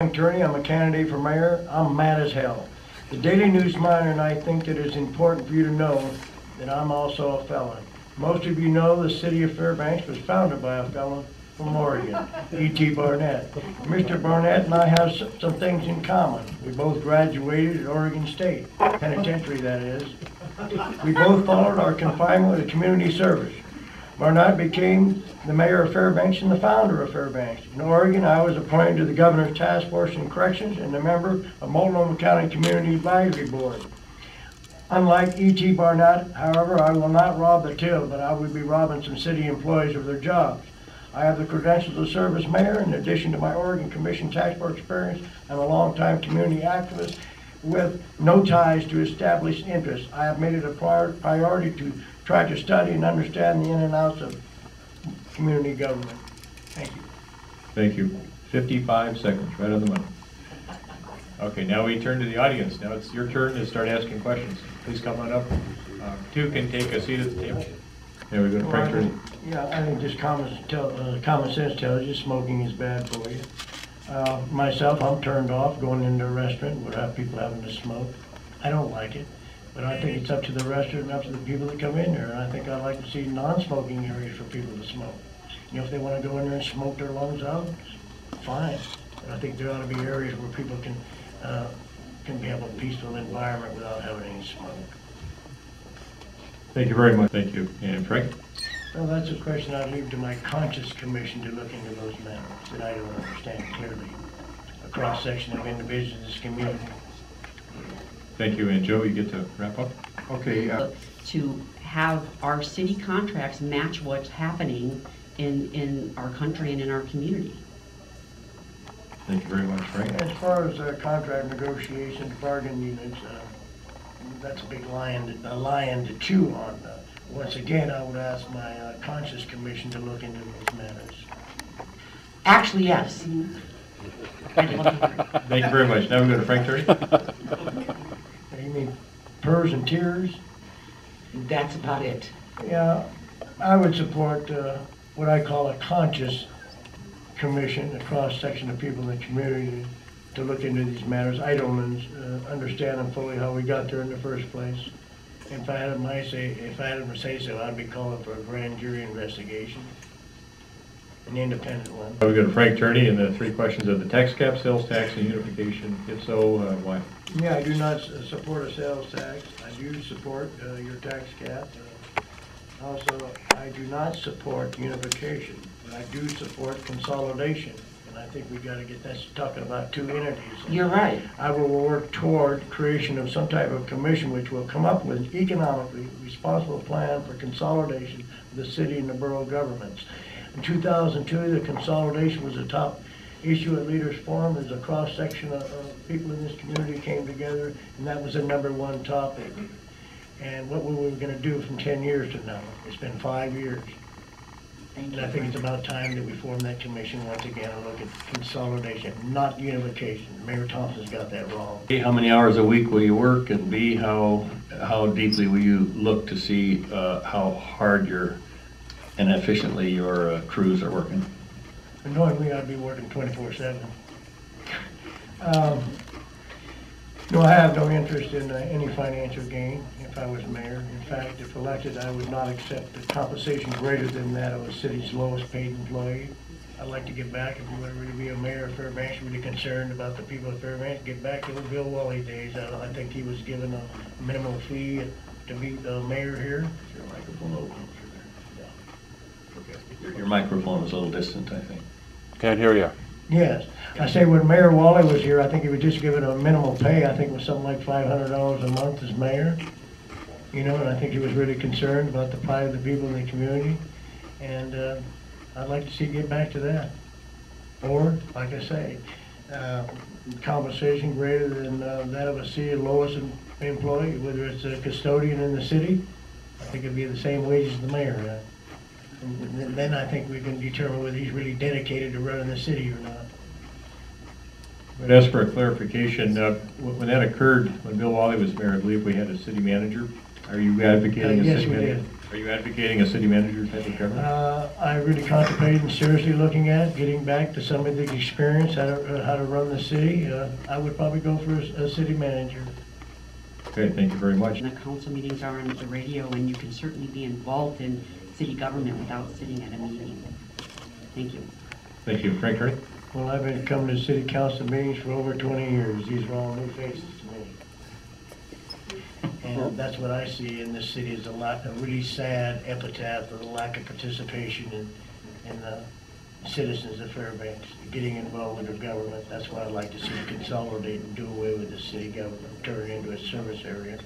I'm Turney. I'm a candidate for mayor. I'm mad as hell. The Daily News Miner and I think that it's important for you to know that I'm also a felon. Most of you know the city of Fairbanks was founded by a felon from Oregon, E.T. Barnett. Mr. Barnett and I have some things in common. We both graduated at Oregon State Penitentiary, that is. We both followed our confinement with community service. Barnett became the mayor of Fairbanks and the founder of Fairbanks. In Oregon, I was appointed to the governor's task force in corrections and a member of Multnomah County Community Advisory Board. Unlike E.T. Barnett, however, I will not rob the till, but I will be robbing some city employees of their jobs. I have the credentials to serve as mayor. In addition to my Oregon Commission tax board experience, I'm a longtime community activist with no ties to established interests. I have made it a priority to try to study and understand the in and outs of community government. Thank you. Thank you. 55 seconds, right on the money. Okay, now we turn to the audience. Now it's your turn to start asking questions. Please come on up. Two can take a seat at the table. There we go to Frank Turney. Yeah, I think just common sense tells you smoking is bad for you. Myself, I'm turned off going into a restaurant would have people having to smoke. I don't like it, but I think it's up to the restaurant and up to the people that come in there. And I think I'd like to see non-smoking areas for people to smoke. You know, if they want to go in there and smoke their lungs out, fine. But I think there ought to be areas where people can have a peaceful environment without having any smoke. Thank you very much. Thank you. And Frank? Well, that's a question I leave to my conscience commission to look into those matters that I don't understand clearly. A cross-section of individuals in this community. Thank you. And Joe, you get to wrap up? Okay. To have our city contracts match what's happening in our country and in our community. Thank you very much, Frank. As far as contract negotiations, bargain units, that's a big lion to chew on. Once again, I would ask my conscience commission to look into those matters. Actually, yes. Thank you very much. Now we go to Frank Turney. You mean purrs and tears? That's about it. Yeah, I would support what I call a conscious commission, a cross-section of people in the community to look into these matters. I don't understand them fully how we got there in the first place. If I had them to say so, I'd be calling for a grand jury investigation, an independent one. We go to Frank Turney and the three questions of the tax cap, sales tax, and unification. If so, why? Yeah, I do not support a sales tax. I do support your tax cap. Also, I do not support unification, but I do support consolidation. And I think we got to get that's talking about two entities. You're right. I will work toward creation of some type of commission which will come up with economically responsible plan for consolidation of the city and the borough governments. In 2002, the consolidation was a top issue at Leaders Forum. There's a cross-section of people in this community came together, and that was the #1 topic. And what were we going to do from 10 years to now? It's been 5 years. And I think it's about time that we form that commission once again and look at consolidation, not unification. Mayor Thompson's got that wrong. A, how many hours a week will you work? And B, how deeply will you look to see how hard and efficiently your crews are working? But knowing me, I'd be working 24/7. No, I have no interest in any financial gain if I was mayor. In fact, if elected, I would not accept a compensation greater than that of a city's lowest paid employee. I'd like to get back, if you want to really be a mayor of Fairbanks, really concerned about the people of Fairbanks, get back to the Bill Wally days. I think he was given a minimal fee to be the mayor here. Is your microphone open? Yeah. Your microphone is a little distant, I think. Can't hear you. Yes. I say when Mayor Wally was here, I think he was just given a minimal pay. I think it was something like $500 a month as mayor. You know, and I think he was really concerned about the plight of the people in the community. And I'd like to see get back to that. Or, like I say, compensation greater than that of a city lowest employee, whether it's a custodian in the city. I think it'd be the same wages as the mayor. And then I think we can determine whether he's really dedicated to running the city or not. But as for a clarification, when that occurred, when Bill Wally was mayor, I believe we had a city manager. Are you advocating a yes, city we manager? did. Are you advocating a city manager type of government? I really contemplated and seriously looking at getting back to some of the experience, how to run the city. I would probably go for a city manager. Okay, thank you very much. And the council meetings are on the radio, and you can certainly be involved in city government without sitting at a meeting. Thank you. Thank you. Frank Turney? Well, I've been coming to city council meetings for over 20 years. These are all new faces to me. And that's what I see in this city is a really sad epitaph of the lack of participation in the citizens of Fairbanks getting involved with their government. That's why I'd like to see it consolidate and do away with the city government, turn it into a service area.